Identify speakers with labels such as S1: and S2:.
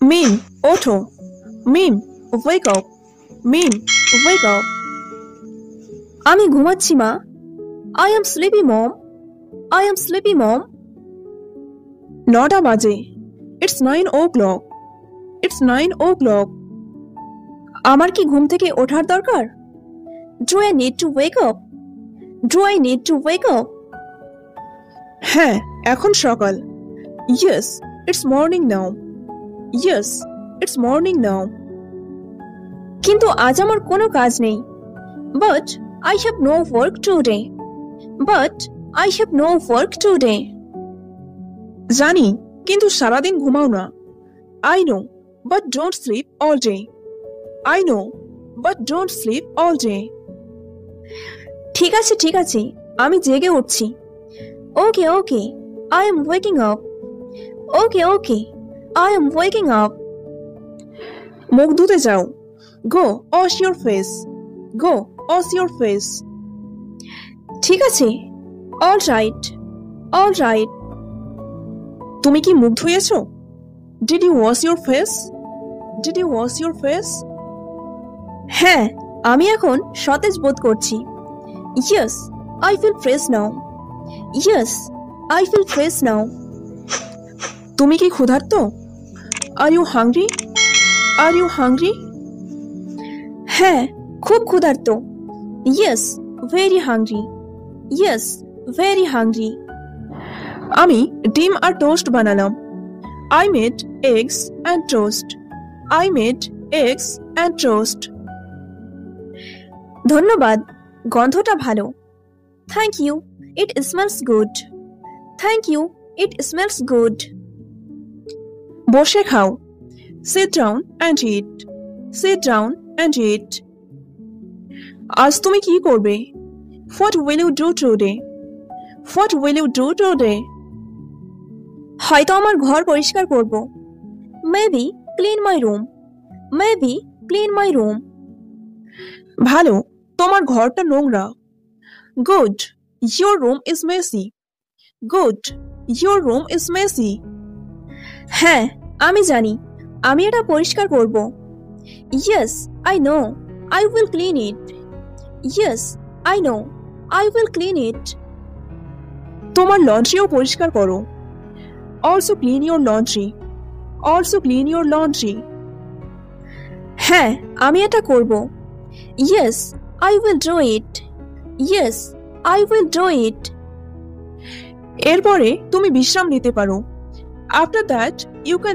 S1: মিম, ওঠো। Mim, wake up. Mim, wake up.
S2: আমি ঘুমাচ্ছি মা। I am sleepy mom. I am sleepy mom.
S1: 9টা বাজে। It's 9 o'clock। It's 9 o'clock।
S2: আমার কি ঘুম থেকে ওঠার দরকার? Do I need to wake up? Do I need to wake up?
S1: হ্যাঁ, এখন সকাল। Yes, it's morning now. Yes, it's morning now.
S2: কিন্তু আজ আমার কোনো কাজ নেই। But I have no work today. But I have no work today.
S1: জানি, কিন্তু সারাদিন ঘুমাও না। I know, but don't sleep all day. I know, but don't sleep all day.
S2: ঠিক আছে ঠিক আছে, আমি জেগে উঠছি। Okay okay, I am waking up. Okay okay, I am waking up.
S1: মুখ ধুতে যাও। Go wash your face. Go wash your face.
S2: ঠিক আছে, অল রাইট, অল রাইট।
S1: তুমি কি মুখ ধুয়েছো? Did you wash your face? Did you wash your face?
S2: হ্যাঁ, আমি এখন সতেজ বোধ করছি। Yes, I feel fresh now. Yes, I feel fresh now.
S1: তুমি কি ক্ষুধার্ত? Are you hungry? Are you hungry?
S2: হ্যাঁ, খুব ক্ষুধার্ত। Yes, very hungry. Yes, very hungry.
S1: আমি ডিম আর টোস্ট বানালাম। I made eggs and toast. I made eggs and toast.
S2: ধন্যবাদ, গন্ধটা ভালো। Thank you, it smells good. Thank you, it smells good.
S1: বসে খাও। Sit down and it. Sit down and eat. আজ তুমি কি করবে? What will you do today? What will you do today?
S2: হয়তো আমার ঘর পরিষ্কার করব। Maybe clean my room. Maybe clean my room.
S1: ভালো, তোমার ঘরটা নোংরা। Good, your room is messy. Good, your room is messy.
S2: হ্যাঁ, আমি জানি, আমি এটা পরিষ্কার করব। Yes, I know, I will clean it. Yes, I know, I will clean it.
S1: তোমার লন্ড্রিও পরিষ্কার করো। Also clean your laundry. Also clean your laundry.
S2: হ্যাঁ, আমি এটা করব। Yes, I will do it. Yes, I will do it.
S1: এরপরে তুমি বিশ্রাম নিতে পারো। After that you can